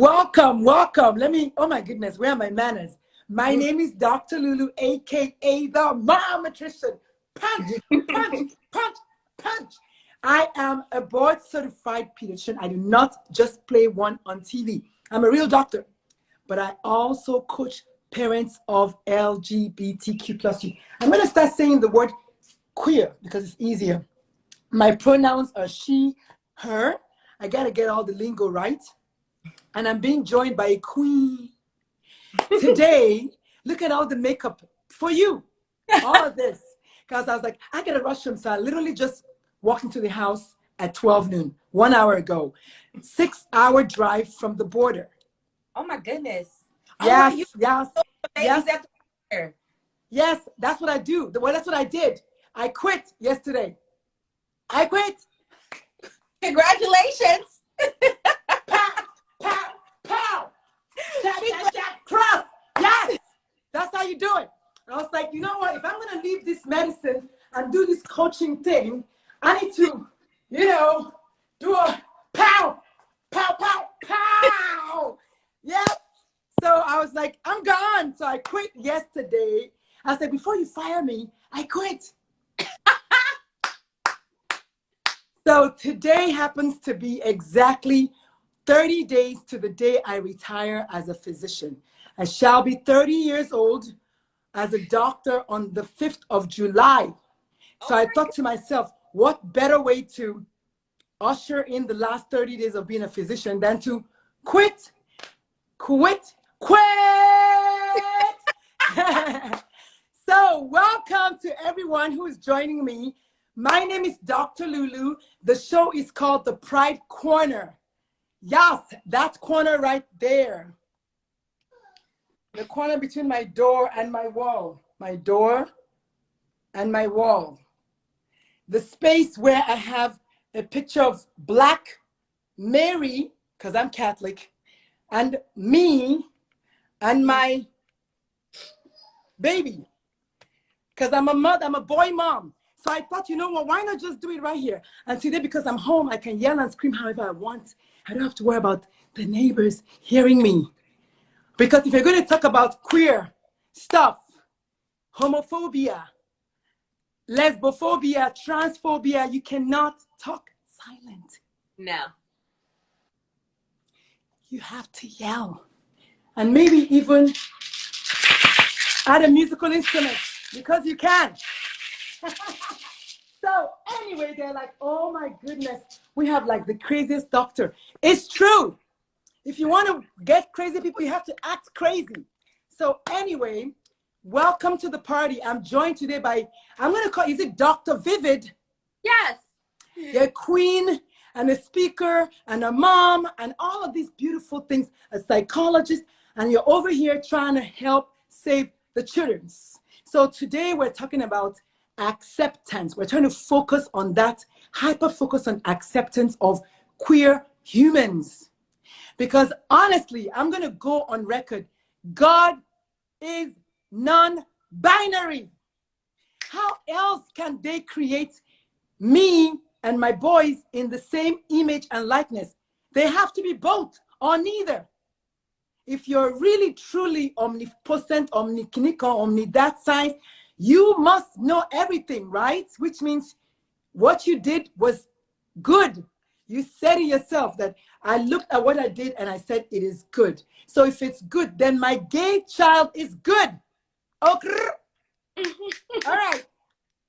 Welcome, welcome. Oh my goodness, where are my manners? My name is Dr. Lulu, aka the Mom Nutrition. Punch, punch, punch, punch. I am a board certified pediatrician. I do not just play one on TV. I'm a real doctor, but I also coach parents of LGBTQ plus you. I'm going to start saying the word queer because it's easier. My pronouns are she, her. I got to get all the lingo right. And I'm being joined by a queen. Today, look at all the makeup for you. All of this. Because I was like, I got to rush him. So I literally just walked into the house at 12 noon, 1 hour ago. 6-hour drive from the border. Oh my goodness. Yes, yes, yes. Yes, that's what I do. Well, that's what I did. I quit yesterday. I quit. Congratulations. Pow, pow, pow. Tap, tap, tap, cross. Yes, that's how you do it. I was like, you know what? If I'm going to leave this medicine and do this coaching thing, I need to, do a pow, pow, pow, pow. Yes. So I was like, I'm gone. So I quit yesterday. I said, before you fire me, I quit. So today happens to be exactly 30 days to the day I retire as a physician. I shall be 30 years old as a doctor on the 5th of July. So I thought to myself, what better way to usher in the last 30 days of being a physician than to quit. So welcome to everyone who is joining me. My name is Dr. Lulu. The show is called The Pride Corner. Yes, that corner right there. The corner between my door and my wall. My door and my wall. The space where I have a picture of Black Mary, because I'm Catholic, and me and my baby, because I'm a mother, I'm a boy mom. So I thought, you know what, why not just do it right here? And today, because I'm home, I can yell and scream however I want. I don't have to worry about the neighbors hearing me. Because if you're going to talk about queer stuff, homophobia, lesbophobia, transphobia, you cannot talk silent. No. You have to yell. And maybe even add a musical instrument, because you can. So anyway, they're like, oh my goodness, we have like the craziest doctor. It's true. If you want to get crazy people, you have to act crazy. So anyway, welcome to the party. I'm joined today by, I'm going to call, is it Dr. Vivid? Yes. You're a queen and a speaker and a mom and all of these beautiful things, a psychologist, and you're over here trying to help save the children. So today we're talking about acceptance. We're trying to focus on that, hyper focus on acceptance of queer humans. Because honestly, I'm going to go on record. God is non-binary. How else can they create me and my boys in the same image and likeness? They have to be both or neither. If you're really, truly omnipotent, omni that science, you must know everything, right? Which means what you did was good. You said it yourself that I looked at what I did and I said it is good. So if it's good, then my gay child is good. Okay. All right.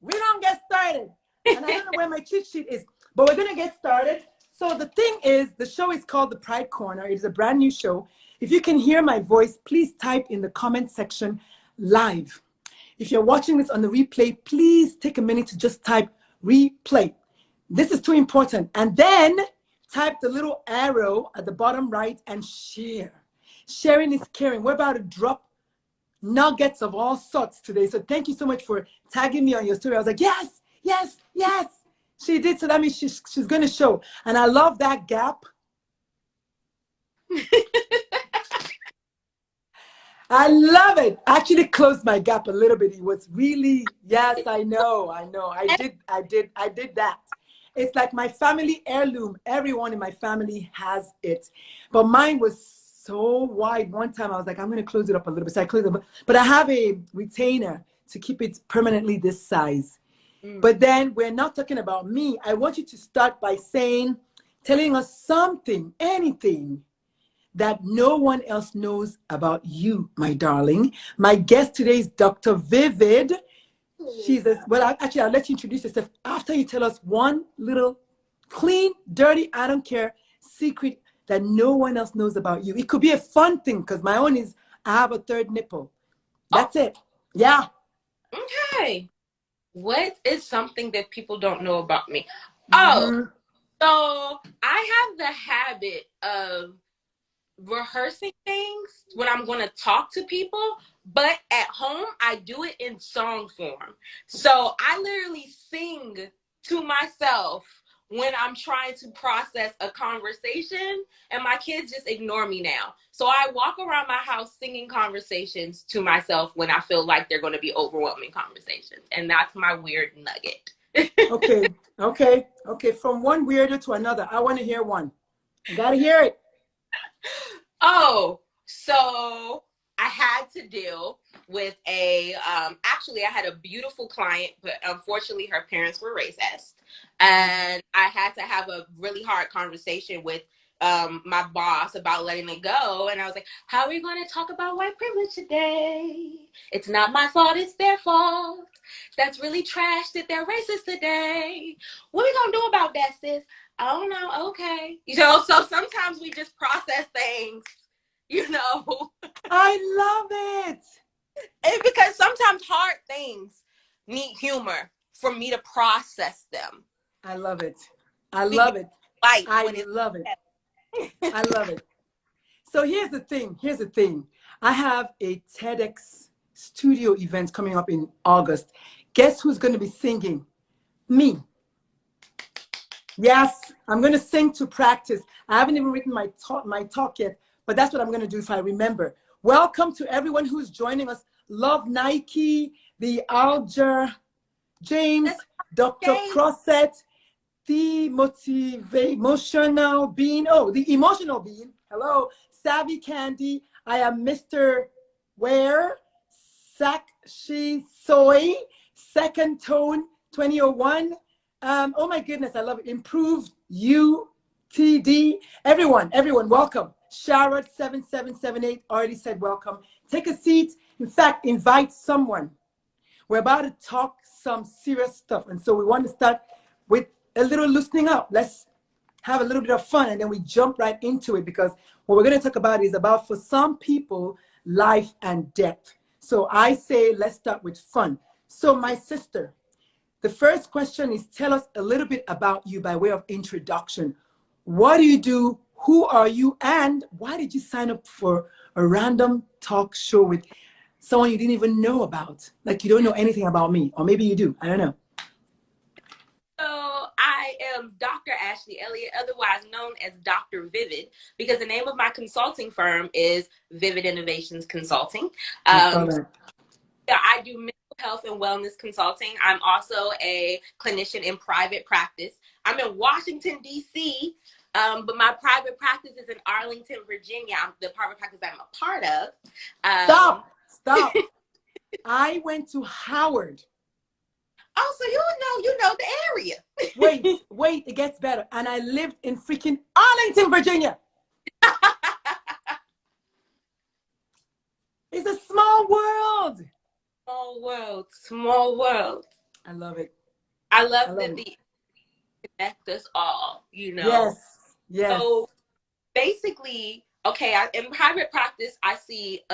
We don't get started. And I don't know where my cheat sheet is, but we're going to get started. So the thing is, the show is called The Pride Corner. It is a brand new show. If you can hear my voice, please type in the comment section live. If you're watching this on the replay, please take a minute to just type replay. This is too important. And then type the little arrow at the bottom right and share. Sharing is caring. We're about to drop nuggets of all sorts today. So thank you so much for tagging me on your story. I was like, yes, yes, yes. She did. So that means she's going to show. And I love that gap. I love it. I actually closed my gap a little bit. It was really, yes, I know. I did that. It's like my family heirloom. Everyone in my family has it. But mine was so wide. One time I was like, I'm going to close it up a little bit. So I closed it up. But I have a retainer to keep it permanently this size. But then we're not talking about me. I want you to start by telling us something, anything that no one else knows about you, my darling. My guest today is Dr. Vivid. Actually, I'll let you introduce yourself after you tell us one little clean, dirty, I don't care, secret that no one else knows about you. It could be a fun thing, because my own is I have a third nipple. That's it. Yeah. Okay. What is something that people don't know about me? Mm-hmm. So I have the habit of rehearsing things when I'm going to talk to people, but at home I do it in song form. So I literally sing to myself when I'm trying to process a conversation, and my kids just ignore me now. So I walk around my house singing conversations to myself when I feel like they're going to be overwhelming conversations, and that's my weird nugget. Okay. From one weirdo to another. I want to hear one. I gotta hear it. Oh, so I had to deal with actually I had a beautiful client, but unfortunately her parents were racist. And I had to have a really hard conversation with my boss about letting it go. And I was like, how are we going to talk about white privilege today? It's not my fault, it's their fault. That's really trash that they're racist today. What are we going to do about that, sis? Oh no, okay. So sometimes we just process things, I love it. And because sometimes hard things need humor for me to process them. I love it. I love it. Like I love it. I love it. So here's the thing. I have a TEDx studio event coming up in August. Guess who's going to be singing? Me. Yes, I'm going to sing to practice. I haven't even written my talk yet, but that's what I'm going to do if I remember. Welcome to everyone who's joining us. Love Nike, the Alger, James, Dr. Crosset, the emotional being. The emotional being. Hello, Savvy Candy. I am Mr. Ware, Sakshi Soy, Second Tone 2001. Oh my goodness, I love it. Improved UTD. Everyone, welcome. Sharad 7778 already said welcome. Take a seat. In fact, invite someone. We're about to talk some serious stuff. And so we want to start with a little loosening up. Let's have a little bit of fun, and then we jump right into it, because what we're going to talk about is about, for some people, life and death. So I say, let's start with fun. So my sister, the first question is, tell us a little bit about you by way of introduction. What do you do? Who are you? And why did you sign up for a random talk show with someone you didn't even know about? Like, you don't know anything about me, or maybe you do. I don't know. So I am Dr. Ashley Elliott, otherwise known as Dr. Vivid, because the name of my consulting firm is Vivid Innovations Consulting. I do mental health and wellness consulting. I'm also a clinician in private practice. I'm in Washington, D.C., but my private practice is in Arlington, Virginia. The private practice I'm a part of. Stop. I went to Howard. Oh, so you know the area. Wait, it gets better. And I lived in freaking Arlington, Virginia. It's a small world. Small world. I love it. I love that they connect us all, Yes. So basically, in private practice, I see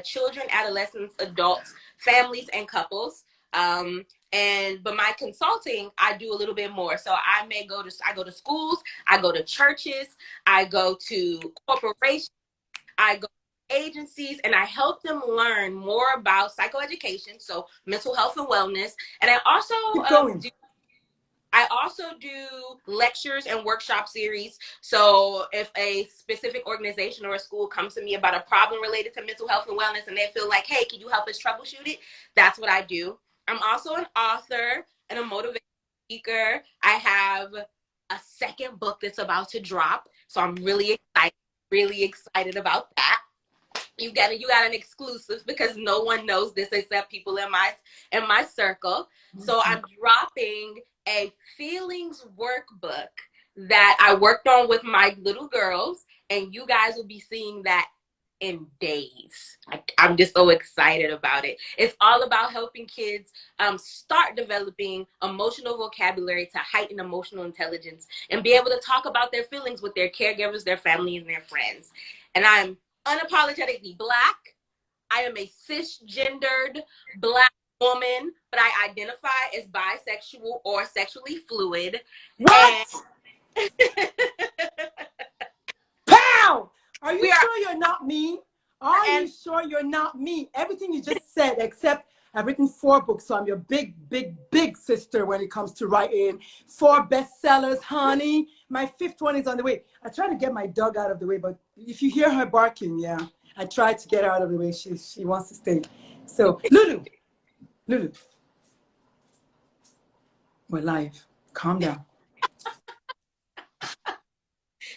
children, adolescents, adults, families, and couples. But my consulting, I do a little bit more. So I go to schools, I go to churches, I go to corporations, I go to agencies, and I help them learn more about psychoeducation, so mental health and wellness. And I also do lectures and workshop series. So if a specific organization or a school comes to me about a problem related to mental health and wellness, and they feel like, hey, can you help us troubleshoot it? That's what I do. I'm also an author and a motivational speaker. I have a second book that's about to drop. So I'm really excited. really excited about that. You got an exclusive because no one knows this except people in my circle. So I'm dropping a feelings workbook that I worked on with my little girls, and you guys will be seeing that in days. I'm just so excited about it. It's all about helping kids start developing emotional vocabulary to heighten emotional intelligence and be able to talk about their feelings with their caregivers, their family, and their friends. And I'm unapologetically Black. I am a cisgendered Black woman, but I identify as bisexual or sexually fluid. What? And Pow! Are you we are, sure you're not me? Are you and sure you're not me? Everything you just said, except I've written 4 books, so I'm your big, big, big sister when it comes to writing. 4 bestsellers, honey. My 5th one is on the way. I try to get my dog out of the way, but if you hear her barking, yeah, I tried to get her out of the way. She wants to stay. So, Lulu, we're live. Calm down.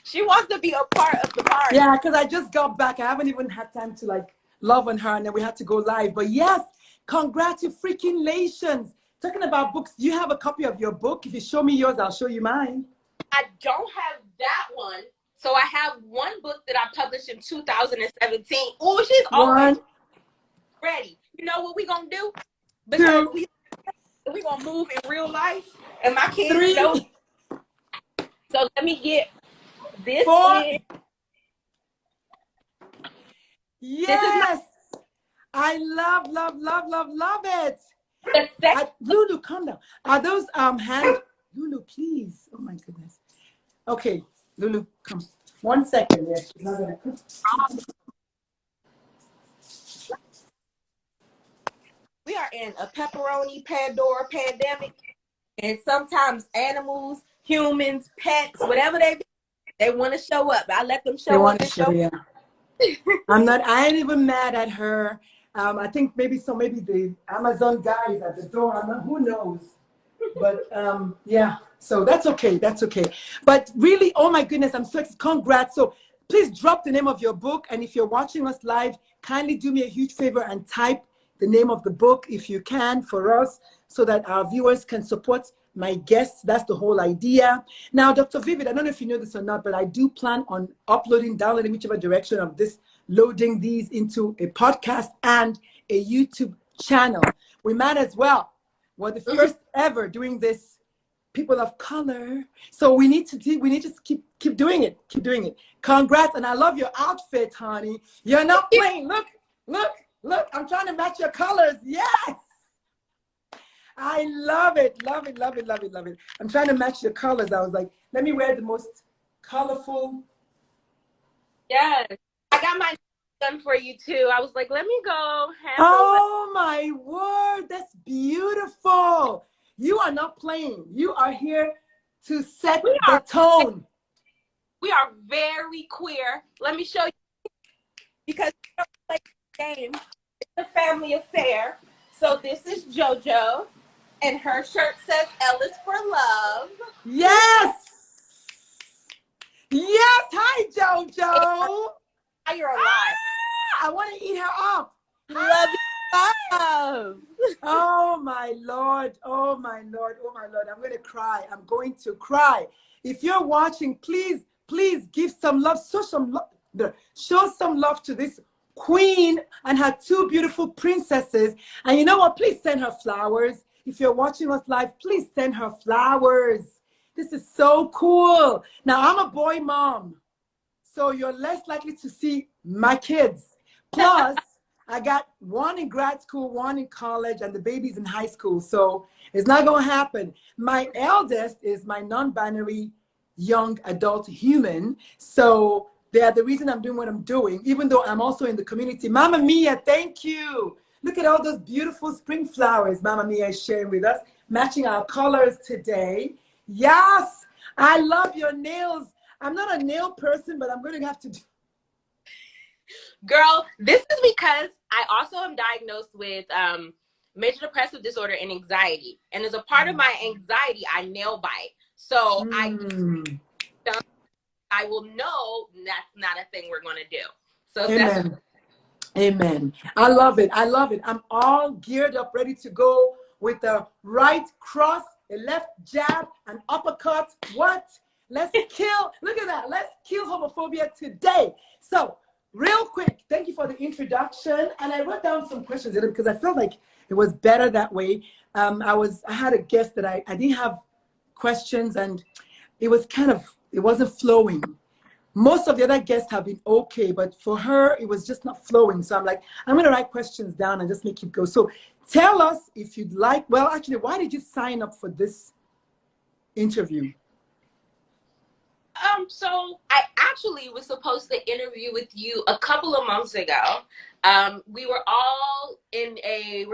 She wants to be a part of the party. Yeah, because I just got back. I haven't even had time to like love on her, and then we had to go live. But yes, congratulations. Talking about books, do you have a copy of your book? If you show me yours, I'll show you mine. I don't have that one. So I have one book that I published in 2017. Oh, she's always ready. You know what we gonna do? Because we gonna move in real life, and my kids 3, know. So let me get this. 4. Yes, I love it. Lulu, calm down. Are those hand? Lulu, please. Oh my goodness. Okay, Lulu, come. 1 second. Yes, she's not gonna come. We are in a pepperoni Pandora pandemic, and sometimes animals, humans, pets, whatever they want to show up. I let them show up and show up. Yeah. I ain't even mad at her. I think maybe the Amazon guy is at the door. Who knows? But yeah, so that's okay. But really, oh my goodness, I'm so excited. Congrats. So please drop the name of your book. And if you're watching us live, kindly do me a huge favor and type the name of the book if you can for us, so that our viewers can support my guests. That's the whole idea. Now, Dr. Vivid, I don't know if you know this or not, but I do plan on downloading whichever direction of this, loading these into a podcast and a YouTube channel. We might as well. We're the first ever doing this, people of color. So we need to just keep doing it. Keep doing it. Congrats. And I love your outfit, honey. You're not playing. Look. I'm trying to match your colors. Yes. I love it. I'm trying to match your colors. I was like, let me wear the most colorful. Yes. I got my done for you too. I was like, let me go handle Oh my word, that's beautiful. You are not playing. You are here to set the tone. We are very queer. Let me show you. Because we don't play the game. It's a family affair. So this is JoJo, and her shirt says Ellis for love. Yes. Hi, JoJo. You're alive. I want to eat her up. Love you. Love. Oh my Lord. I'm going to cry. If you're watching, please give some love. Show some love to this queen and her 2 beautiful princesses. And you know what? Please send her flowers. If you're watching us live, please send her flowers. This is so cool. Now, I'm a boy mom, so you're less likely to see my kids. Plus, I got 1 in grad school, 1 in college, and the baby's in high school. So it's not going to happen. My eldest is my non-binary young adult human. So they are the reason I'm doing what I'm doing, even though I'm also in the community. Mama Mia, thank you. Look at all those beautiful spring flowers Mama Mia is sharing with us, matching our colors today. Yes, I love your nails. I'm not a nail person, but I'm going to have to do. Girl, this is because I also am diagnosed with major depressive disorder and anxiety. And as a part of my anxiety, I nail bite. So I I will know that's not a thing we're going to do. So that's Amen. Amen. I love it. I love it. I'm all geared up, ready to go with a right cross, a left jab, an uppercut. What? Let's kill. Look at that. Let's kill homophobia today. So, real quick, thank you for the introduction. And I wrote down some questions in it because I felt like it was better that way. I had a guest that I didn't have questions, and it wasn't flowing. Most of the other guests have been okay, but for her, it was just not flowing. So I'm like, I'm going to write questions down and just make it go. So tell us if you'd like, well, actually, why did you sign up for this interview? So I actually was supposed to interview with you a couple of months ago. We're all in a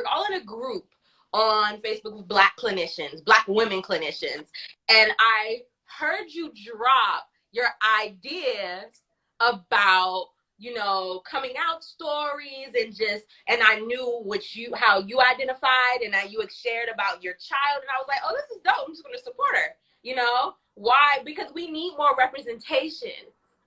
group on Facebook with Black clinicians, Black women clinicians, and I heard you drop your ideas about, coming out stories and I knew how you identified, and you had shared about your child, and I was like, oh, this is dope. I'm just going to support her. Why? Because we need more representation.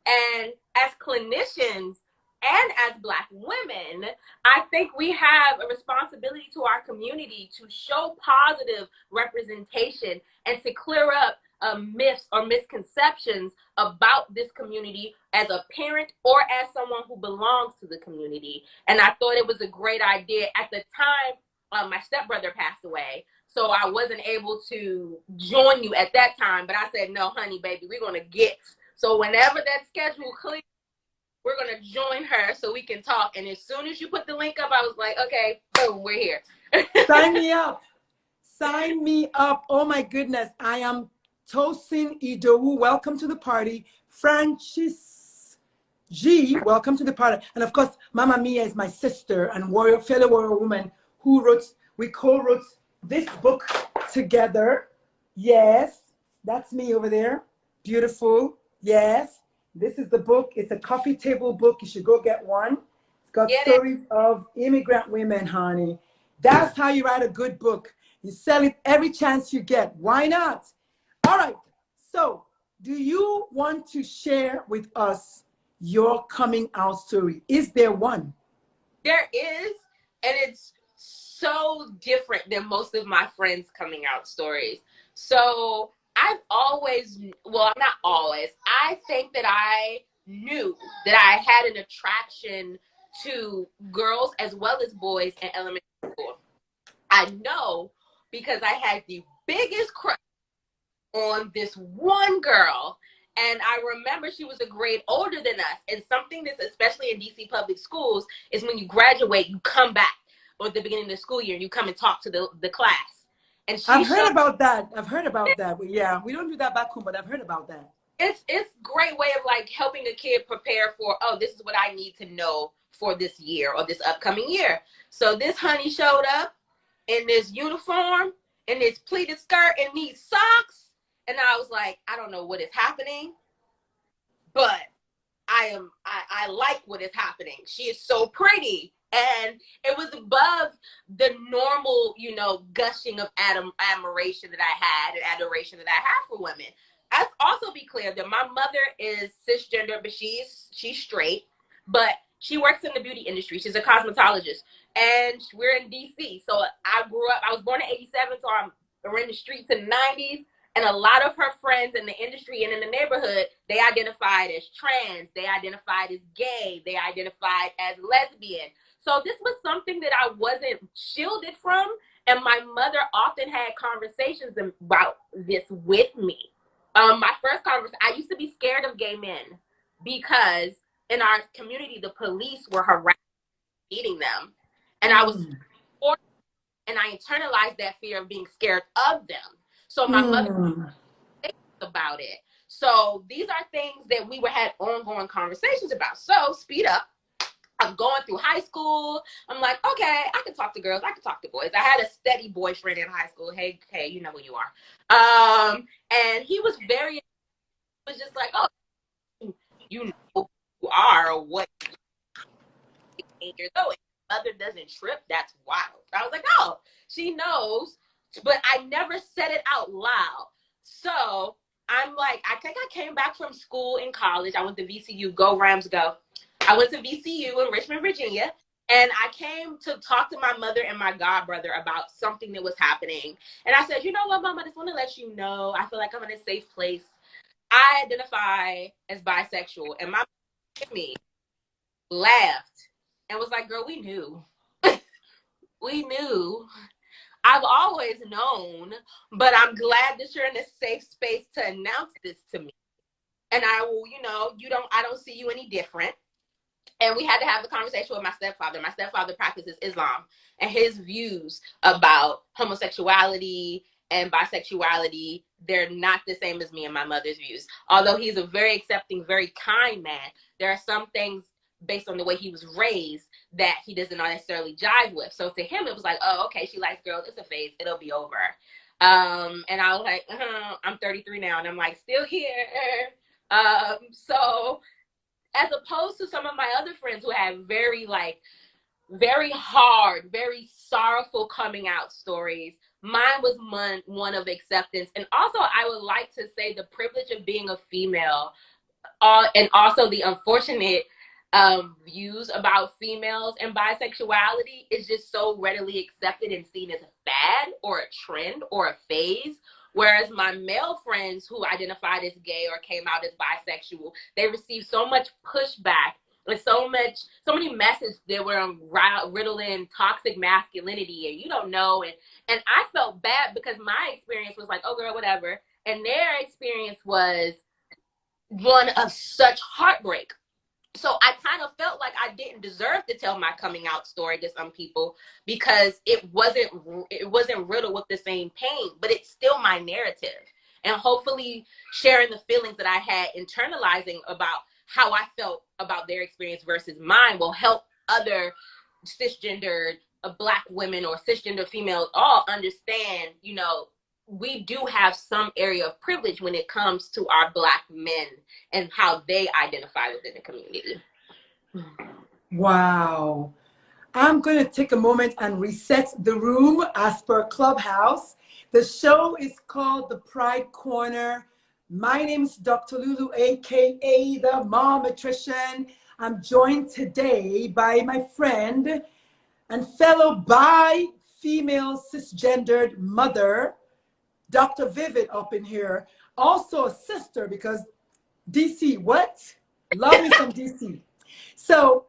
And as clinicians and as Black women, I think we have a responsibility to our community to show positive representation and to clear up myths or misconceptions about this community as a parent or as someone who belongs to the community. And I thought it was a great idea. At the time, my stepbrother passed away, so I wasn't able to join you at that time. But I said, no, honey, baby, we're going to get. So whenever that schedule clears, we're going to join her so we can talk. And as soon as you put the link up, I was like, okay, boom, we're here. Sign me up. Sign me up. Oh, my goodness. I am Tosin Idowu. Welcome to the party. Francis G, welcome to the party. And of course, Mama Mia is my sister and fellow warrior woman we co-wrote this book together. Yes, that's me over there. Beautiful. Yes, this is the book. It's a coffee table book. You should go get one. It's got stories of immigrant women, honey. That's how you write a good book. You sell it every chance you get. Why not? All right. So, do you want to share with us your coming out story? Is there one? There is, and it's so different than most of my friends' coming out stories. So I've always, well, not always, I think that I knew that I had an attraction to girls as well as boys in elementary school. I know because I had the biggest crush on this one girl. And I remember she was a grade older than us. And something that's especially in DC public schools is when you graduate, you come back or at the beginning of the school year and you come and talk to the class. And I've heard about that. Yeah, we don't do that back home, but I've heard about that. It's great way of like helping a kid prepare for, oh, this is what I need to know for this year or this upcoming year. So this honey showed up in this uniform, in this pleated skirt, and these socks. And I was like, I don't know what is happening, but I like what is happening. She is so pretty. And it was above the normal, gushing of admiration that I had and adoration that I have for women. I'll also be clear that my mother is cisgender, but she's straight, but she works in the beauty industry. She's a cosmetologist, and we're in DC. So I was born in 87, so we're in the streets in the 90s. And a lot of her friends in the industry and in the neighborhood, they identified as trans, they identified as gay, they identified as lesbian. So this was something that I wasn't shielded from. And my mother often had conversations about this with me. My first conversation, I used to be scared of gay men because in our community, the police were harassing, beating them. And I was, and I internalized that fear of being scared of them. So my mother thinks about it. So these are things that we had ongoing conversations about. So speed up. I'm going through high school. I'm like, okay, I can talk to girls. I can talk to boys. I had a steady boyfriend in high school. Hey, you know who you are. And he was just like, oh, you know who you are or what you're going. Mother doesn't trip. That's wild. I was like, oh, she knows. But I never said it out loud. So I'm like, I think I came back from school in college. I went to VCU. Go Rams, go. I went to VCU in Richmond, Virginia. And I came to talk to my mother and my god brother about something that was happening. And I said, you know what, Mom, I just want to let you know, I feel like I'm in a safe place. I identify as bisexual. And my mom looked at me, laughed, and was like, girl, we knew. We knew. I've always known, but I'm glad that you're in a safe space to announce this to me. And I will, I don't see you any different. And we had to have the conversation with my stepfather. My stepfather practices Islam, and his views about homosexuality and bisexuality, they're not the same as me and my mother's views. Although he's a very accepting, very kind man, there are some things based on the way he was raised that he doesn't necessarily jive with. So to him, it was like, oh, okay, she likes girls. It's a phase. It'll be over. And I was like, I'm 33 now, and I'm like, still here. So as opposed to some of my other friends who have very hard, very sorrowful coming out stories, mine was one of acceptance. And also, I would like to say the privilege of being a female, and also the unfortunate views about females and bisexuality is just so readily accepted and seen as a fad or a trend or a phase. Whereas my male friends who identified as gay or came out as bisexual, they received so much pushback and so many messages that were riddling toxic masculinity, and you don't know. And I felt bad because my experience was like, oh girl, whatever. And their experience was one of such heartbreak. So I kind of felt like I didn't deserve to tell my coming out story to some people because it wasn't riddled with the same pain, but it's still my narrative. And hopefully sharing the feelings that I had, internalizing about how I felt about their experience versus mine, will help other cisgendered Black women or cisgender females all understand, we do have some area of privilege when it comes to our Black men and how they identify within the community. Wow. I'm going to take a moment and reset the room as per Clubhouse. The show is called The Pride Corner. My name is Dr. Lulu, aka the Momatrician. I'm joined today by my friend and fellow bi-female cisgendered mother, Dr. Vivid, up in here. Also a sister, because DC, what? Love me some DC. So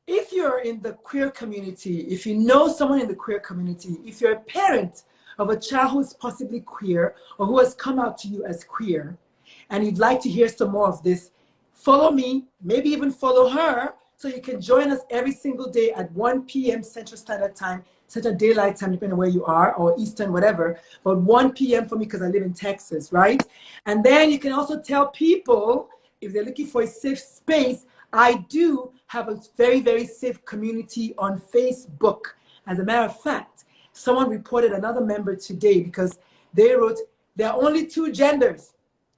if you're in the queer community, if you know someone in the queer community, if you're a parent of a child who's possibly queer or who has come out to you as queer, and you'd like to hear some more of this, follow me, maybe even follow her, so you can join us every single day at 1 p.m. Central Standard Time, Central Daylight Time, depending on where you are, or Eastern, whatever, but 1 p.m. for me because I live in Texas, right? And then you can also tell people, if they're looking for a safe space, I do have a very, very safe community on Facebook. As a matter of fact, someone reported another member today because they wrote, there are only 2 genders.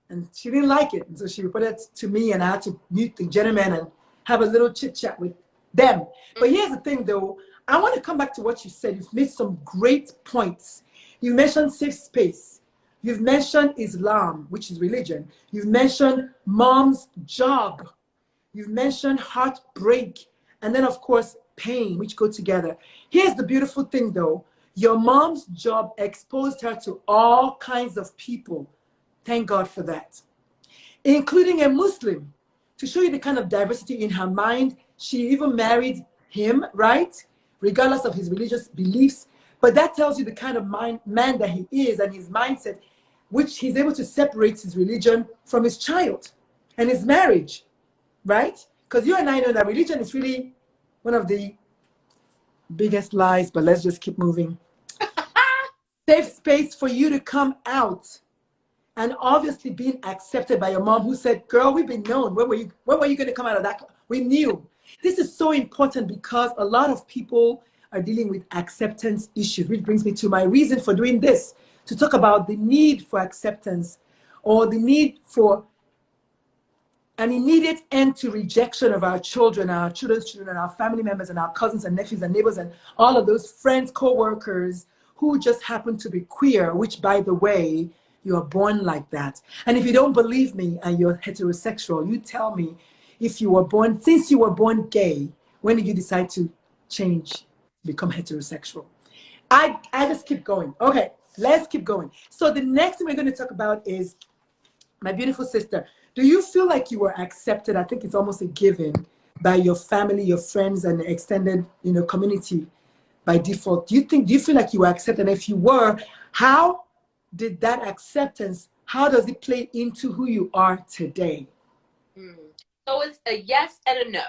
And she didn't like it. And so she reported it to me, and I had to mute the gentleman and have a little chit chat with them. But here's the thing though, I want to come back to what you said. You've made some great points. You mentioned safe space. You've mentioned Islam, which is religion. You've mentioned mom's job. You've mentioned heartbreak. And then of course, pain, which go together. Here's the beautiful thing though. Your mom's job exposed her to all kinds of people. Thank God for that. Including a Muslim. To show you the kind of diversity in her mind, she even married him, right? Regardless of his religious beliefs. But that tells you the kind of man that he is and his mindset, which he's able to separate his religion from his child and his marriage, right? Because you and I know that religion is really one of the biggest lies, but let's just keep moving. Safe space for you to come out. And obviously being accepted by your mom, who said, girl, we've been known. When were you going to come out of that? We knew. This is so important because a lot of people are dealing with acceptance issues, which brings me to my reason for doing this, to talk about the need for acceptance, or the need for an immediate end to rejection of our children, our children's children, and our family members, and our cousins and nephews and neighbors, and all of those friends, co-workers who just happen to be queer, which, by the way, You are born like that. And if you don't believe me and you're heterosexual, you tell me if you were born, since you were born gay, when did you decide to change, become heterosexual? I just keep going. Okay, let's keep going. So the next thing we're going to talk about is my beautiful sister. Do you feel like you were accepted? I think it's almost a given by your family, your friends, and the extended, community by default. Do you feel like you were accepted? And if you were, how did that acceptance, how does it play into who you are today? So it's a yes and a no.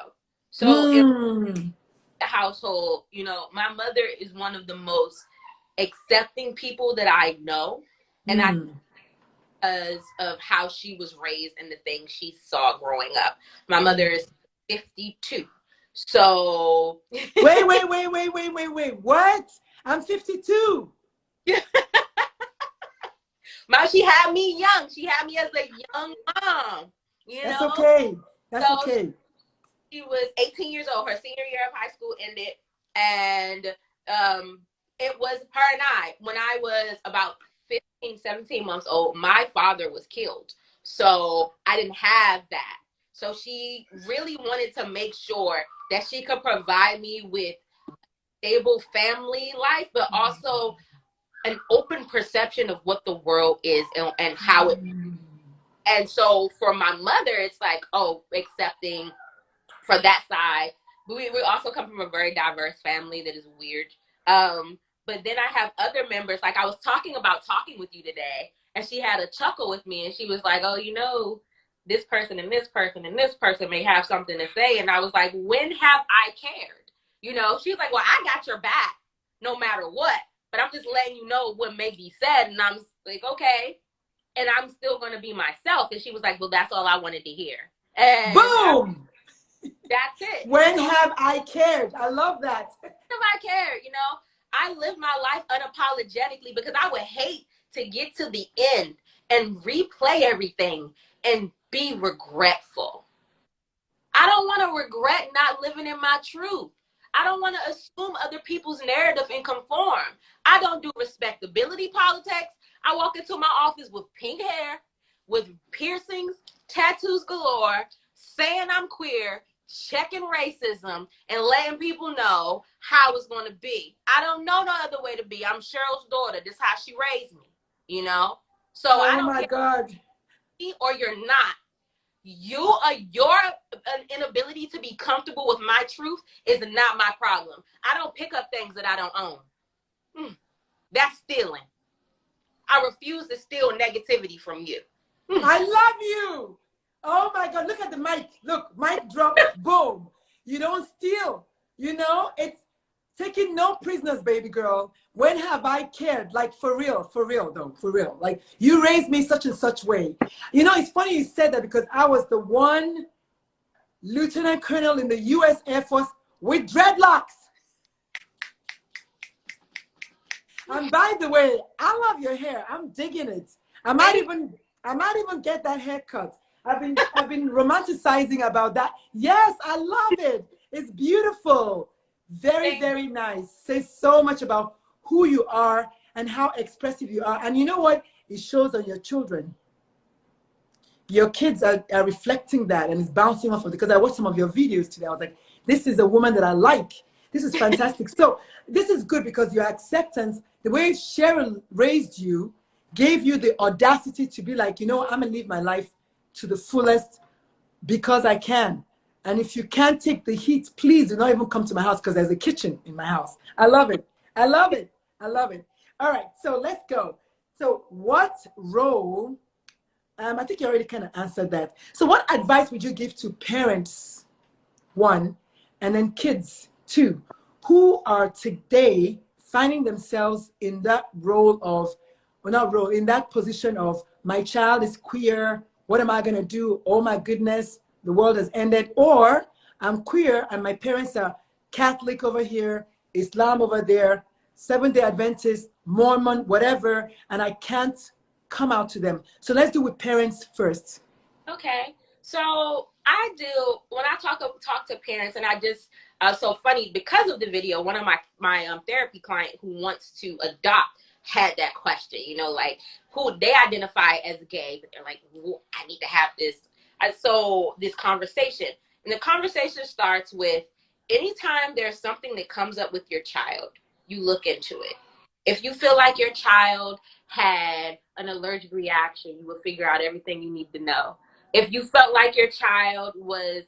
So in the household, my mother is one of the most accepting people that I know. And I, because of how she was raised and the things she saw growing up. My mother is 52. So wait. What? I'm 52. She had me young. She had me as a young mom. That's okay. That's so okay. She was 18 years old. Her senior year of high school ended, and it was her and I. When I was about 15, 17 months old, my father was killed. So I didn't have that. So she really wanted to make sure that she could provide me with stable family life, but also an open perception of what the world is and how it. And so for my mother, it's like, accepting for that side. We also come from a very diverse family that is weird. But then I have other members, like I was talking with you today, and she had a chuckle with me, and she was like, this person and this person and this person may have something to say. And I was like, when have I cared? She was like, well, I got your back no matter what, but I'm just letting you know what may be said. And I'm like, okay. And I'm still going to be myself. And she was like, well, that's all I wanted to hear. And boom. That's it. When have I cared? I love that. When have I cared? I live my life unapologetically because I would hate to get to the end and replay everything and be regretful. I don't want to regret not living in my truth. I don't want to assume other people's narrative and conform. I don't do respectability politics. I walk into my office with pink hair, with piercings, tattoos galore, saying I'm queer, checking racism, and letting people know how it's going to be. I don't know no other way to be. I'm Cheryl's daughter. This is how she raised me, So I don't care God. Or you're not. Your inability to be comfortable with my truth is not my problem. I don't pick up things that I don't own. That's stealing. I refuse to steal negativity from you. I love you. Oh my God, look at the mic. Look, mic drop, boom. You don't steal. It's taking no prisoners, baby girl. When have I cared? Like for real though, for real. Like you raised me such and such way. It's funny you said that because I was the one lieutenant colonel in the U.S. Air Force with dreadlocks. And by the way, I love your hair. I'm digging it. I might even get that haircut. I've been romanticizing about that. Yes, I love it. It's beautiful. Very, very nice. Says so much about who you are and how expressive you are. And you know what? It shows on your children. Your kids are reflecting that, and it's bouncing off of it. Because I watched some of your videos today. I was like, this is a woman that I like. This is fantastic. So this is good because your acceptance, the way Cheryl raised you, gave you the audacity to be like, I'm going to live my life to the fullest because I can. And if you can't take the heat, please do not even come to my house because there's a kitchen in my house. I love it. I love it. I love it. All right, so let's go. So what role, I think you already kind of answered that. So what advice would you give to parents, one, and then kids, two, who are today finding themselves in that role of, well, not role, in that position of my child is queer, what am I going to do? Oh my goodness, the world has ended. Or I'm queer and my parents are Catholic over here, Islam over there, Seventh-day Adventist, Mormon, whatever, and I can't come out to them. So let's do with parents first. Okay. So I do, when I talk to parents, and I just, so funny, because of the video, one of my therapy client who wants to adopt had that question, you know, like who they identify as gay, but they're like, I need to have this. So this conversation, and the conversation starts with anytime there's something that comes up with your child, you look into it. If you feel like your child had an allergic reaction, you will figure out everything you need to know. If you felt like your child was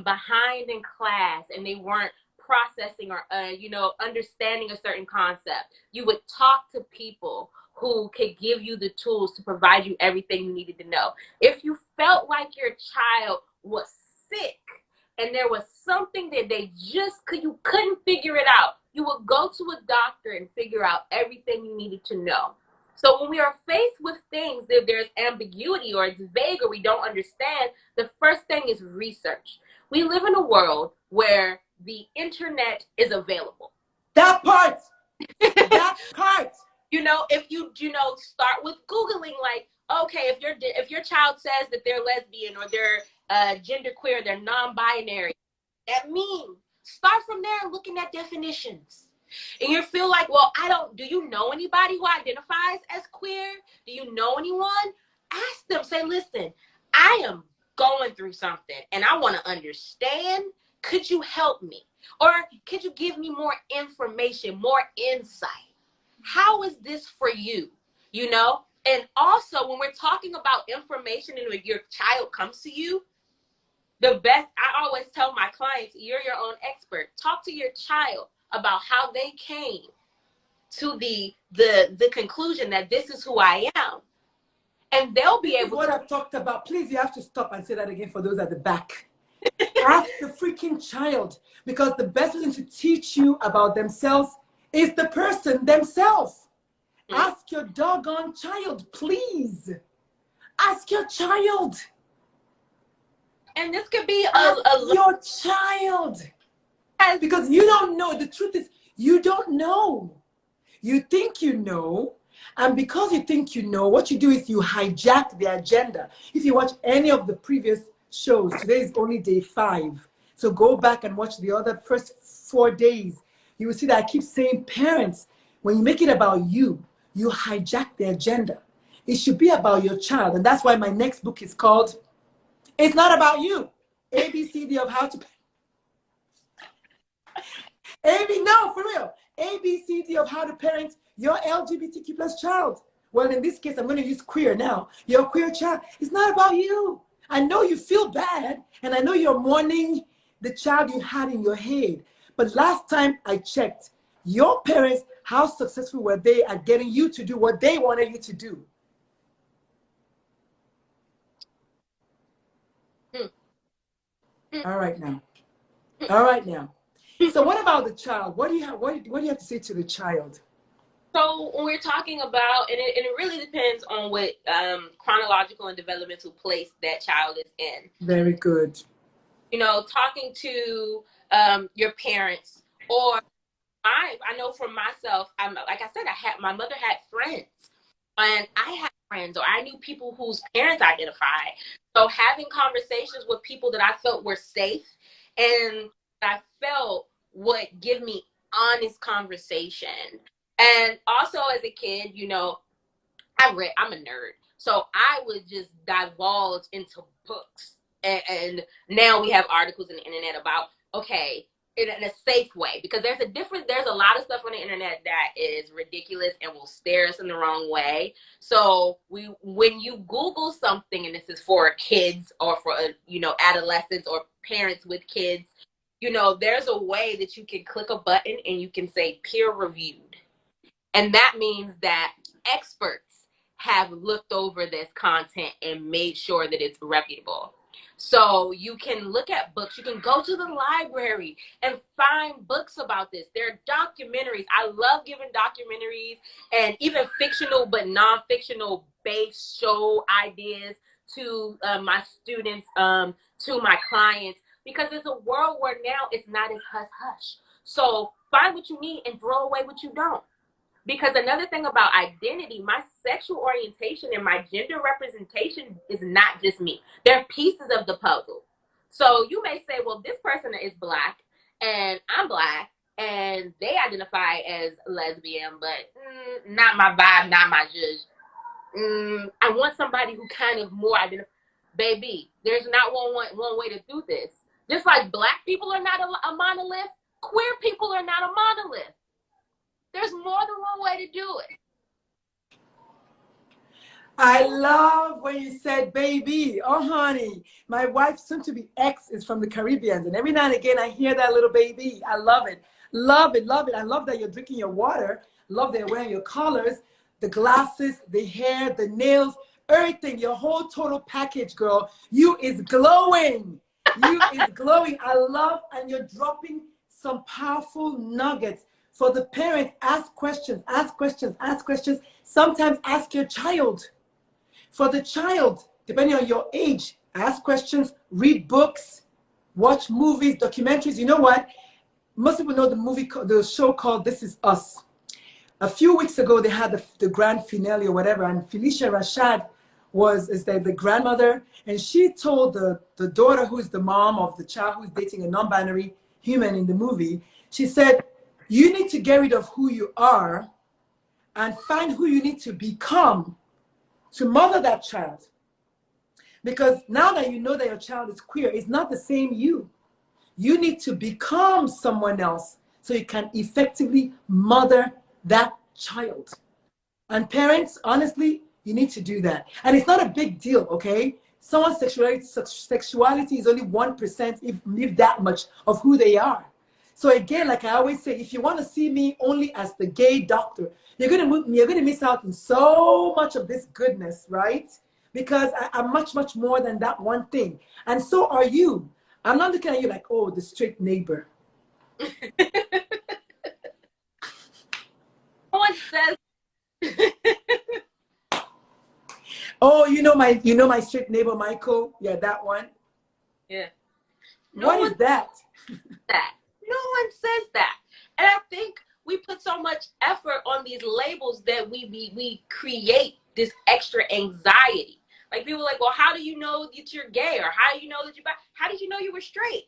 behind in class and they weren't processing or you know, understanding a certain concept, you would talk to people who could give you the tools to provide you everything you needed to know. If you felt like your child was sick and there was something that you couldn't figure it out, you would go to a doctor and figure out everything you needed to know. So when we are faced with things that there's ambiguity or it's vague or we don't understand, the first thing is research. We live in a world where the internet is available. That part. That part. You know, if you start with Googling, like, okay, if your child says that they're lesbian or they're genderqueer, they're non-binary, that means start from there looking at definitions. And you feel like, well, do you know anybody who identifies as queer? Do you know anyone? Ask them, say, listen, I am going through something and I want to understand. Could you help me? Or could you give me more information, more insight? How is this for you? You know? And also when we're talking about information and when your child comes to you, the best, I always tell my clients, you're your own expert. Talk to your child about how they came to the conclusion that this is who I am. And they'll be able to. What I've talked about, please, you have to stop and say that again for those at the back. Ask the freaking child, because the best thing to teach you about themselves is the person themselves. Ask your doggone child, please. Ask your child. And this could be your child. Because you don't know. The truth is, you don't know. You think you know. And because you think you know, what you do is you hijack the agenda. If you watch any of the previous shows, today is only day 5. So go back and watch the other first 4 days. You will see that I keep saying, parents, when you make it about you, you hijack the agenda. It should be about your child. And that's why my next book is called, It's Not About You. ABCD of How to... No, for real. ABCD of How to Parent Your LGBTQ plus child. Well, in this case, I'm going to use queer now. Your queer child. It's not about you. I know you feel bad, and I know you're mourning the child you had in your head. But last time I checked, your parents, how successful were they at getting you to do what they wanted you to do? All right now. All right now. So what about the child? What do you have to say to the child? So when we're talking about, and it really depends on what chronological and developmental place that child is in. Very good. You know, talking to your parents, or I know for myself, like I said, my mother had friends, and I had friends, or I knew people whose parents identified. So having conversations with people that I felt were safe and I felt would give me honest conversation. And also as a kid, you know, I'm a nerd. So I would just divulge into books. And now we have articles on the internet about, okay, in a safe way, because there's a lot of stuff on the internet that is ridiculous and will stare us in the wrong way. So when you Google something, and this is for kids or for, you know, adolescents or parents with kids, you know, there's a way that you can click a button and you can say peer reviewed. And that means that experts have looked over this content and made sure that it's reputable. So you can look at books. You can go to the library and find books about this. There are documentaries. I love giving documentaries and even fictional but non-fictional based show ideas to my students, to my clients, because there's a world where now it's not as hush-hush. So find what you need and throw away what you don't. Because another thing about identity, my sexual orientation and my gender representation is not just me. They're pieces of the puzzle. So you may say, well, this person is Black and I'm Black, and they identify as lesbian, but not my vibe, not my judge. I want somebody who kind of more identify. Baby, there's not one way to do this. Just like black people are not a monolith, queer people are not a monolith. There's more than one way to do it. I love when you said baby. Oh, honey. My wife, soon to be ex, is from the Caribbean. And every now and again, I hear that little baby. I love it. Love it. Love it. I love that you're drinking your water. Love that you're wearing your collars, the glasses, the hair, the nails, everything. Your whole total package, girl. You is glowing. You is glowing. I love, and you're dropping some powerful nuggets. For the parents, ask questions, ask questions, ask questions. Sometimes ask your child. For the child, depending on your age, ask questions, read books, watch movies, documentaries. You know what? Most people know the show called This Is Us. A few weeks ago, they had the grand finale or whatever, and Felicia Rashad is the grandmother, and she told the daughter, who is the mom of the child who's dating a non-binary human in the movie, she said, you need to get rid of who you are and find who you need to become to mother that child. Because now that you know that your child is queer, it's not the same you. You need to become someone else so you can effectively mother that child. And parents, honestly, you need to do that. And it's not a big deal, okay? Someone's sexuality is only 1%, if that much, of who they are. So again, like I always say, if you want to see me only as the gay doctor, you're gonna miss out on so much of this goodness, right? Because I'm much, much more than that one thing. And so are you. I'm not looking at you like, oh, the straight neighbor. No one says. Oh, you know my straight neighbor, Michael? Yeah, that one. Yeah. What is that? That. No one says that. And I think we put so much effort on these labels that we create this extra anxiety. Like people are like, well, how do you know that you're gay? Or how do you know that you're bi? How did you know you were straight?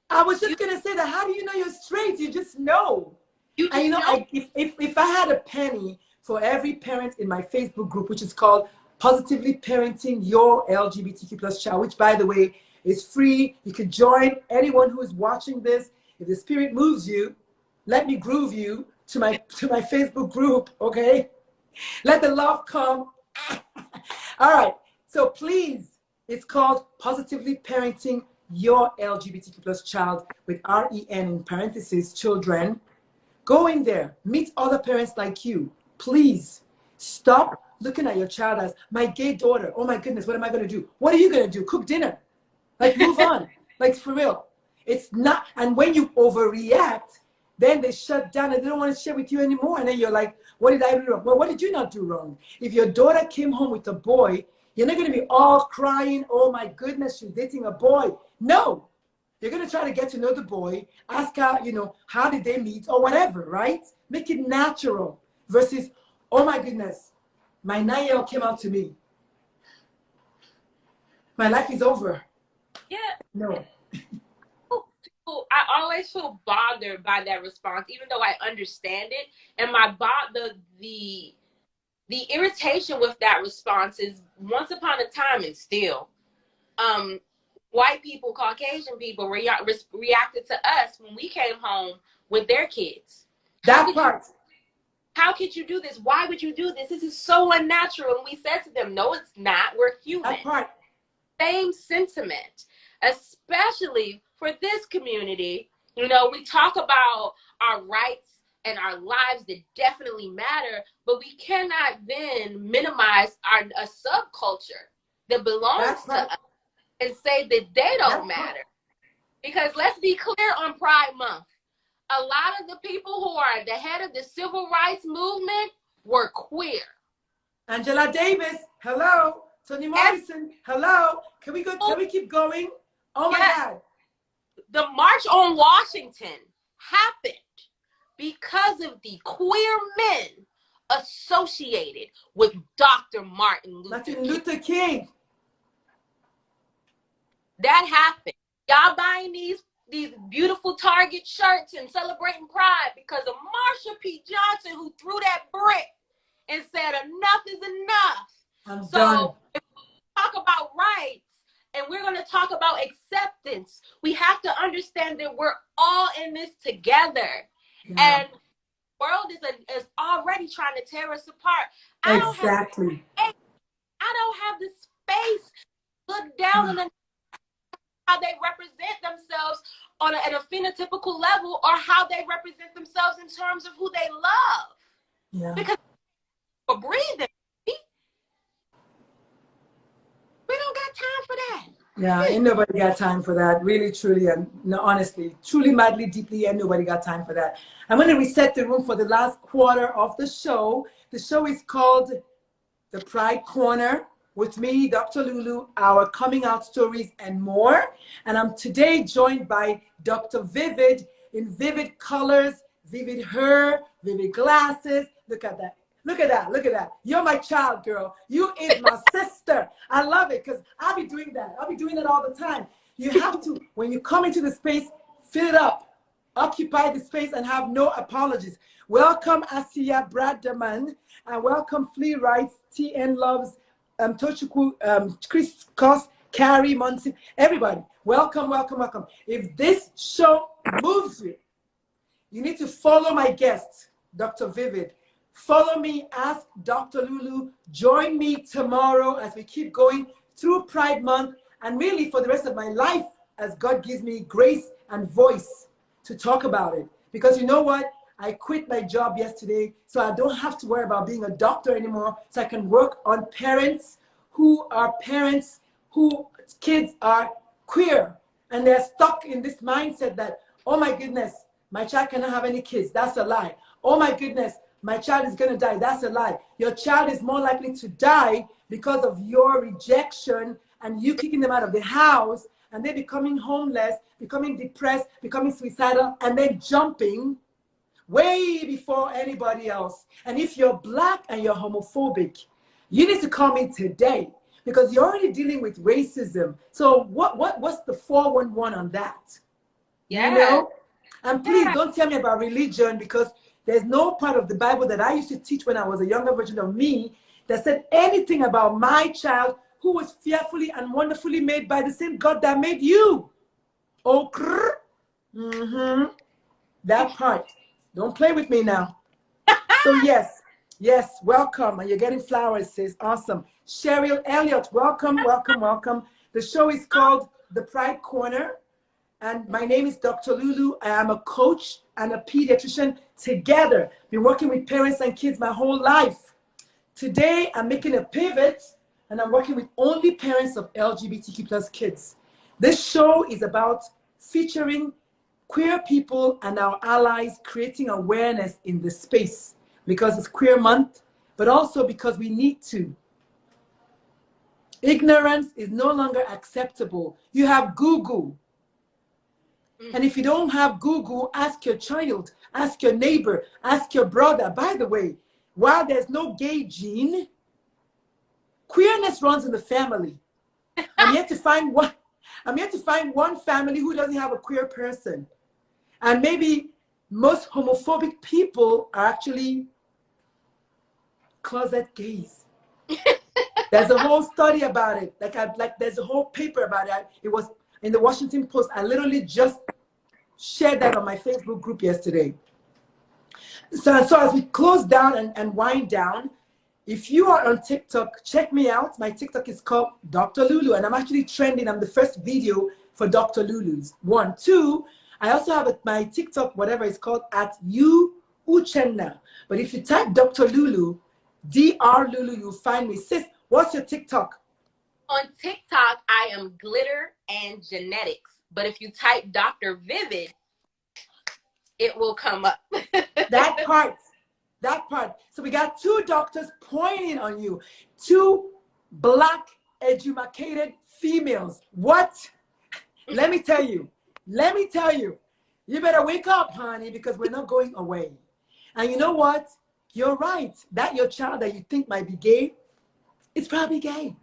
I was just gonna say that. How do you know you're straight? You just know. You just and know. If I had a penny for every parent in my Facebook group, which is called Positively Parenting Your LGBTQ plus Child, which by the way is free. You can join. Anyone who is watching this, if the spirit moves you, let me groove you to my Facebook group, okay? Let the love come. All right. So please, it's called Positively Parenting Your LGBTQ plus Child with REN in parentheses, children. Go in there, meet other parents like you. Please stop looking at your child as my gay daughter. Oh my goodness, what am I going to do? What are you going to do? Cook dinner. Like, move on. Like, for real. It's not, and when you overreact, then they shut down and they don't want to share with you anymore. And then you're like, what did I do wrong? Well, what did you not do wrong? If your daughter came home with a boy, you're not going to be all crying, oh my goodness, she's dating a boy. No. You're going to try to get to know the boy, ask her, how did they meet or whatever, right? Make it natural versus, oh my goodness, my 9-year-old came out to me. My life is over. Yeah. No. I always feel bothered by that response, even though I understand it. And the irritation with that response is once upon a time and still, white people, Caucasian people reacted to us when we came home with their kids. That part. How could you do this? Why would you do this? This is so unnatural. And we said to them, no, it's not. We're human. That part. Same sentiment, especially for this community. We talk about our rights and our lives that definitely matter, but we cannot then minimize a subculture that belongs to us and say that they don't matter. Because let's be clear on Pride Month. A lot of the people who are at the head of the civil rights movement were queer. Angela Davis, hello. Toni Morrison, hello. Can we keep going? Oh my God. The March on Washington happened because of the queer men associated with Dr. Martin Luther King. King. That happened. Y'all buying these these beautiful Target shirts and celebrating Pride because of Marsha P. Johnson, who threw that brick and said enough is enough. I'm so done. if we talk about rights and we're going to talk about acceptance, we have to understand that we're all in this together. Yeah. And the world is already trying to tear us apart. Exactly. I don't have the space to look down on how they represent themselves at a phenotypical level, or how they represent themselves in terms of who they love. Yeah. Because for breathing, we don't got time for that. Yeah, ain't nobody got time for that. Really, truly, and no, honestly, truly, madly, deeply, and nobody got time for that. I'm going to reset the room for the last quarter of the show. The show is called The Pride Corner with me, Dr. Lulu, our coming out stories and more. And I'm today joined by Dr. Vivid in vivid colors, vivid hair, vivid glasses. Look at that. Look at that. Look at that. You're my child, girl. You is my sister. I love it because I'll be doing that. I'll be doing that all the time. You have to, when you come into the space, fill it up. Occupy the space and have no apologies. Welcome, Asiya Bradaman. And welcome, Flea Rights, TN Loves, Tochukwu, Chris Cos, Carrie, Monsi, everybody. Welcome, welcome, welcome. If this show moves you, you need to follow my guest, Dr. Vivid. Follow me, ask Dr. Lulu. Join me tomorrow as we keep going through Pride Month and really for the rest of my life as God gives me grace and voice to talk about it. Because you know what? I quit my job yesterday, so I don't have to worry about being a doctor anymore. So I can work on parents whose kids are queer. And they're stuck in this mindset that, oh my goodness, my child cannot have any kids. That's a lie. Oh my goodness, my child is going to die. That's a lie. Your child is more likely to die because of your rejection and you kicking them out of the house and they becoming homeless, becoming depressed, becoming suicidal, and then jumping way before anybody else. And if you're Black and you're homophobic, you need to call me today because you're already dealing with racism. So what's the 411 on that? Yeah. You know? And please don't tell me about religion because there's no part of the Bible that I used to teach when I was a younger version of me that said anything about my child who was fearfully and wonderfully made by the same God that made you. Oh, that part. Don't play with me now. So yes, welcome. And you're getting flowers, sis. Awesome. Cheryl Elliott, welcome, welcome, welcome. The show is called The Pride Corner. And my name is Dr. Lulu. I am a coach and a pediatrician together. Been working with parents and kids my whole life. Today, I'm making a pivot and I'm working with only parents of LGBTQ plus kids. This show is about featuring queer people and our allies, creating awareness in the space because it's Queer Month, but also because we need to. Ignorance is no longer acceptable. You have Google. And if you don't have Google, ask your child, ask your neighbor, ask your brother. By the way, while there's no gay gene, queerness runs in the family. I'm yet to find one family who doesn't have a queer person. And maybe most homophobic people are actually closet gays. There's a whole study about it. There's a whole paper about it. It was in the Washington Post. I literally just shared that on my Facebook group yesterday. So as we close down and wind down, if you are on TikTok, check me out. My TikTok is called Dr. Lulu, and I'm actually trending. I'm the first video for Dr. Lulu's. 1, 2. I also have my TikTok, whatever it's called, at Uchenna. But if you type Dr. Lulu, Dr. Lulu, you'll find me. Sis, what's your TikTok? On TikTok, I am Glitter and Genetics. But if you type Dr. Vivid, it will come up. That part. So we got 2 doctors pointing on you. 2 Black, educated females. What? Let me tell you. You better wake up, honey, because we're not going away. And you know what? You're right. That your child that you think might be gay, it's probably gay.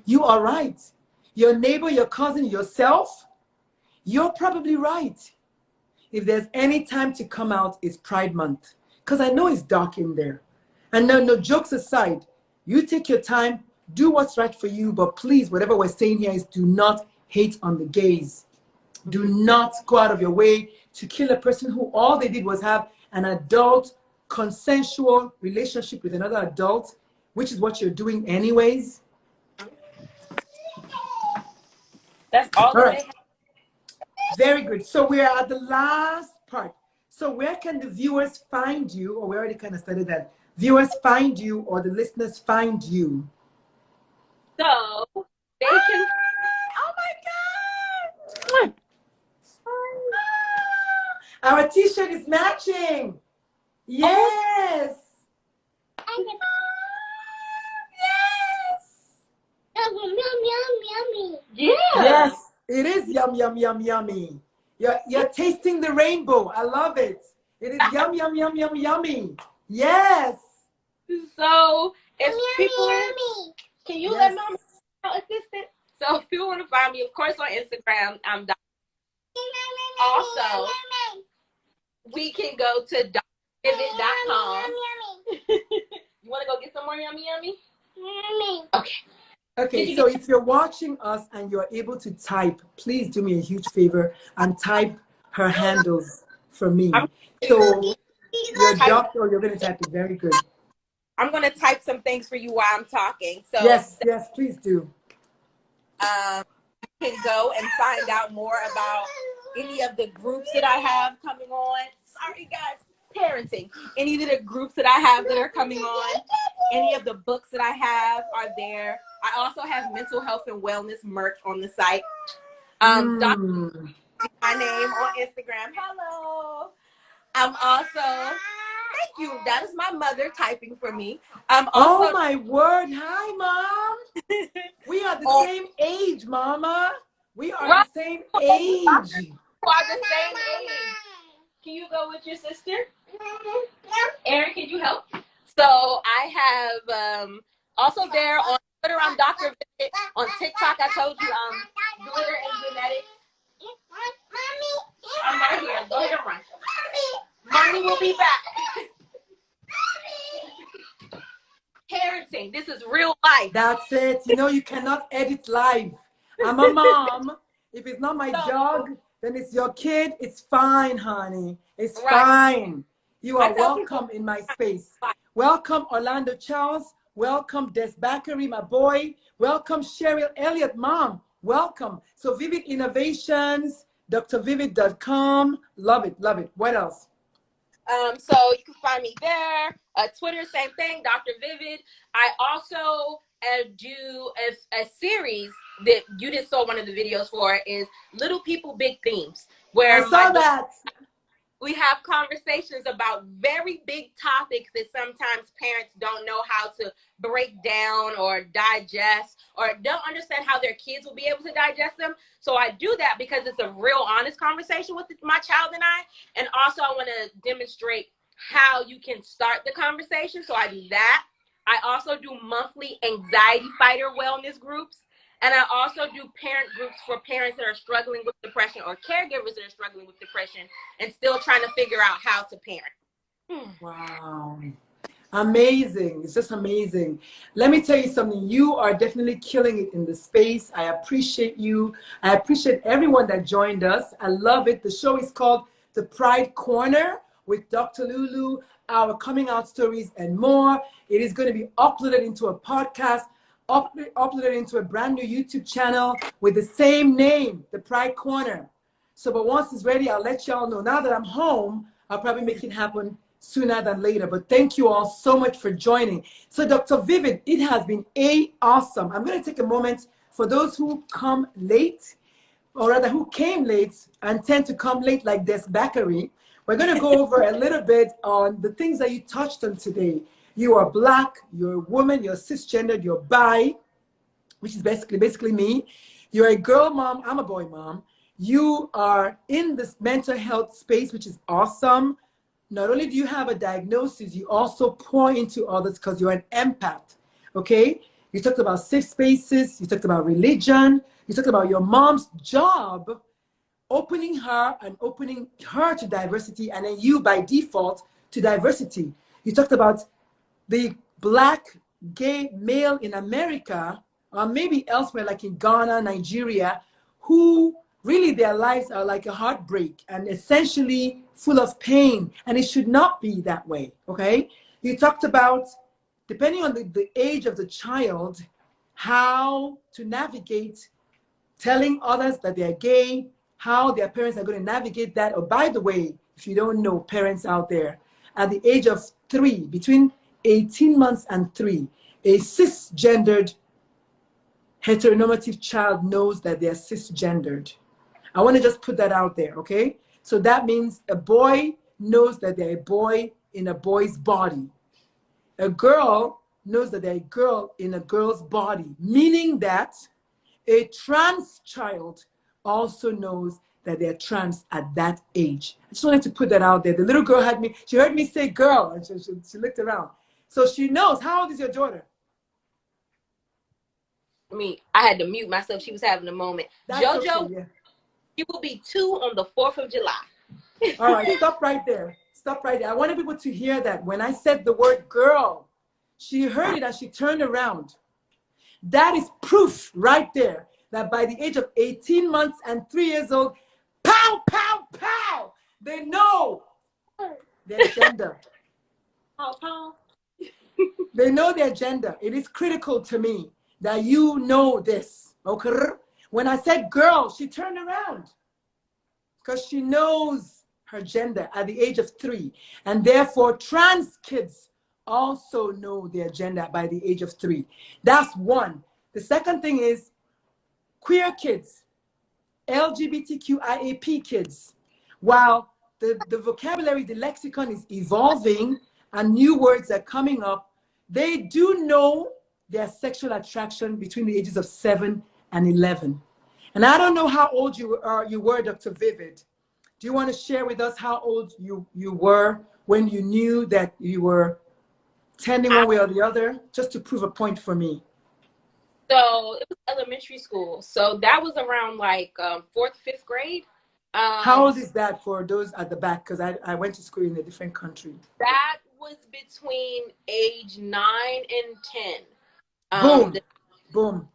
You are right. Your neighbor, your cousin, yourself, You're probably right. If there's any time to come out, it's Pride Month. Because I know it's dark in there. And no jokes aside, you take your time, do what's right for you, but please, whatever we're saying here is do not hate on the gays. Do not go out of your way to kill a person who all they did was have an adult, consensual relationship with another adult, which is what you're doing anyways. That's all All that right. they have. Very good. So we are at the last part. So where can the viewers find you? Or we already kind of started that. Viewers find you or the listeners find you? So they can. Oh my God! Our t-shirt is matching. Yes. Yeah. Yes. It is yum, yum, yum, yummy. You're tasting the rainbow. I love it. It is yum, yum, yum, yum, yummy. Yes. So if people, can you let Mama know, assistant? So if people want to find me, of course, on Instagram, I'm also, we can go to drpivot.com. You want to go get some more yummy yummy? Okay. Okay, so if you're watching us and you're able to type, please do me a huge favor and type her handles for me. So you're a doctor or you're going to type it. Very good. I'm going to type some things for you while I'm talking. So yes, please do. You can go and find out more about any of the groups that I have coming on. Sorry, guys. Parenting. Any of the groups that I have that are coming on. Any of the books that I have are there. I also have mental health and wellness merch on the site. Dr. My name on Instagram. Hello. I'm also, thank you. That is my mother typing for me. I'm also, oh my word. Hi, Mom. We are the same age, Mama. We are the same age. We are the same age. Can you go with your sister? Erin, can you help? So I have also there on Twitter, I'm Dr. Vivid. On TikTok, I told you Glitter and Genetics. I'm right here. Go ahead and run. Mommy will be back. Parenting. This is real life. That's it. You know, you cannot edit live. I'm a mom. If it's not my dog, then it's your kid. It's fine, honey. It's fine. You are welcome in my space. Welcome, Orlando Charles. Welcome, Des Bakary, my boy. Welcome, Cheryl Elliott, Mom. Welcome. So Vivid Innovations, drvivid.com. Love it, love it. What else? So you can find me there. Twitter, same thing, Dr. Vivid. I also do a series that you just saw one of the videos for is Little People, Big Themes. Where I saw that. We have conversations about very big topics that sometimes parents don't know how to break down or digest or don't understand how their kids will be able to digest them. So I do that because it's a real honest conversation with my child and I. And also I want to demonstrate how you can start the conversation. So I do that. I also do monthly anxiety fighter wellness groups. And I also do parent groups for parents that are struggling with depression or caregivers that are struggling with depression and still trying to figure out how to parent. Wow. Amazing. It's just amazing. Let me tell you something. You are definitely killing it in the space. I appreciate you. I appreciate everyone that joined us. I love it. The show is called The Pride Corner with Dr. Lulu, our coming out stories and more. It is going to be uploaded into a podcast, uploaded into a brand new YouTube channel with the same name, The Pride Corner. So, but once it's ready, I'll let y'all know. Now that I'm home, I'll probably make it happen sooner than later. But thank you all so much for joining. So, Dr. Vivid, it has been awesome. I'm going to take a moment for those who come late, or rather who came late and tend to come late like Des Bakary. We're going to go over a little bit on the things that you touched on today. You are Black, you're a woman, you're cisgendered, you're bi, which is basically me. You're a girl mom, I'm a boy mom. You are in this mental health space, which is awesome. Not only do you have a diagnosis, you also pour into others because you're an empath, okay? You talked about safe spaces, you talked about religion, you talked about your mom's job opening her to diversity, and then you by default to diversity. You talked about the Black gay male in America, or maybe elsewhere, like in Ghana, Nigeria, who really their lives are like a heartbreak and essentially full of pain, and it should not be that way, okay? You talked about, depending on the age of the child, how to navigate telling others that they're gay, how their parents are going to navigate that. Or by the way, if you don't know, parents out there, at the age of 3, between 18 months and 3, a cisgendered heteronormative child knows that they're cisgendered. I want to just put that out there, okay? So that means a boy knows that they're a boy in a boy's body. A girl knows that they're a girl in a girl's body, meaning that a trans child also knows that they're trans at that age. I just wanted to put that out there. The little girl she heard me say girl, and she looked around. So she knows. How old is your daughter? I had to mute myself. She was having a moment. That's JoJo, okay, yeah. She will be 2 on the 4th of July. All right, stop right there. Stop right there. I wanted people to hear that. When I said the word girl, she heard it and she turned around. That is proof right there that by the age of 18 months and 3 years old, pow, pow, pow, they know their gender. Pow, pow. They know their gender. It is critical to me that you know this. Okay? When I said girl, she turned around because she knows her gender at the age of 3. And therefore, trans kids also know their gender by the age of 3. That's one. The second thing is queer kids, LGBTQIAP kids. While the vocabulary, the lexicon is evolving and new words are coming up, they do know their sexual attraction between the ages of 7 and 11. And I don't know how old you were, Dr. Vivid. Do you want to share with us how old you were when you knew that you were tending one way or the other, just to prove a point for me? So it was elementary school. So that was around like 4th, 5th grade. How old is that for those at the back? Because I went to school in a different country. That was between age 9 and 10. Boom, boom.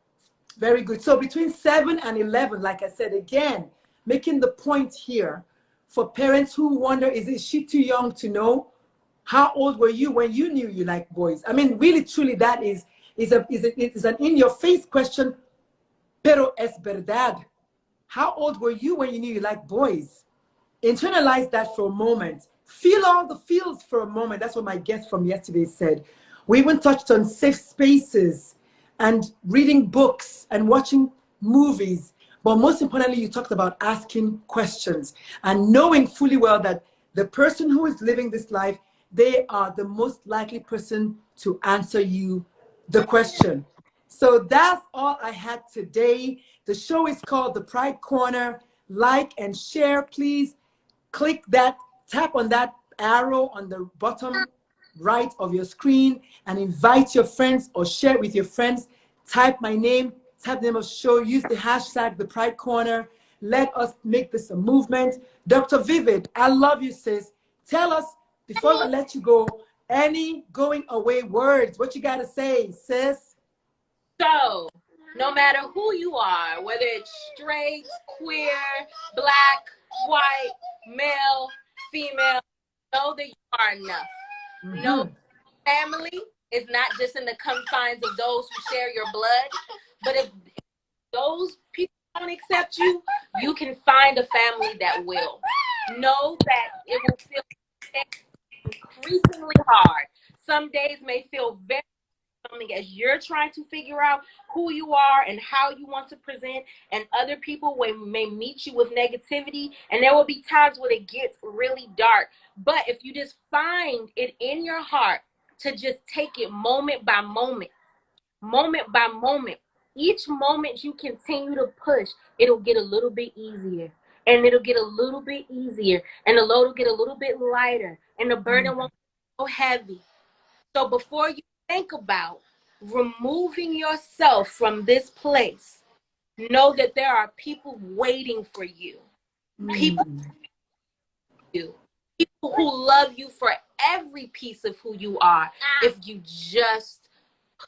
Very good. So between 7 and 11, like I said, again, making the point here for parents who wonder, is she too young to know? How old were you when you knew you liked boys? I mean, really, truly, that is an in-your-face question, pero es verdad. How old were you when you knew you liked boys? Internalize that for a moment. Feel all the feels for a moment. That's what my guest from yesterday said. We even touched on safe spaces and reading books and watching movies. But most importantly, you talked about asking questions and knowing fully well that the person who is living this life, they are the most likely person to answer you the question. So that's all I had today. The show is called The Pride Corner. Like and share, please. Click that, tap on that arrow on the bottom right of your screen and invite your friends or share it with your friends. Type my name, type the name of the show, use the hashtag The Pride Corner. Let us make this a movement. Dr. Vivid, I love you, sis. Tell us, before we let you go, any going away words. What you got to say, sis? So, no matter who you are, whether it's straight, queer, black, white, male, female, know that you are enough. Mm-hmm. Know family is not just in the confines of those who share your blood, but if those people don't accept you, you can find a family that will. Know that it will feel increasingly hard. Some days may feel very something as you're trying to figure out who you are and how you want to present, and other people may meet you with negativity, and there will be times when it gets really dark. But if you just find it in your heart to just take it moment by moment, each moment you continue to push, it'll get a little bit easier, and it'll get a little bit easier, and the load will get a little bit lighter, and the burden won't be so heavy. So before you think about removing yourself from this place, know that there are people waiting for you. People you. People who love you for every piece of who you are if you just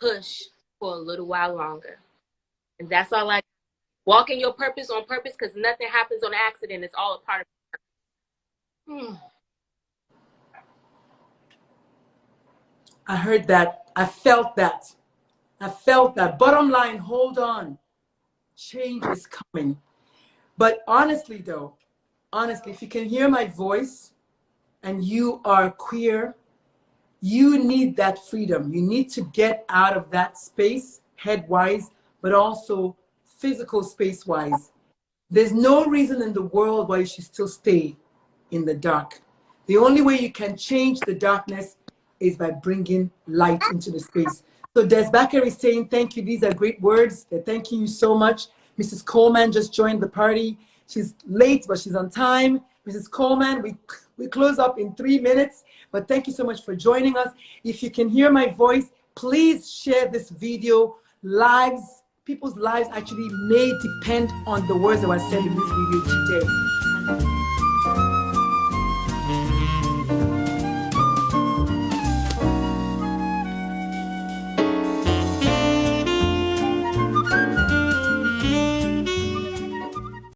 push for a little while longer. And that's all I walk in your purpose on purpose, because nothing happens on accident. It's all a part of purpose. I heard that. I felt that. I felt that. Bottom line, hold on. Change is coming. But honestly, though, honestly, if you can hear my voice and you are queer, you need that freedom. You need to get out of that space, head-wise, but also physical space-wise. There's no reason in the world why you should still stay in the dark. The only way you can change the darkness is by bringing light into the space. So Des Baker is saying, thank you. These are great words. They're thanking you so much. Mrs. Coleman just joined the party. She's late, but she's on time. Mrs. Coleman, we close up in 3 minutes, but thank you so much for joining us. If you can hear my voice, please share this video. People's lives actually may depend on the words that were said in this video today.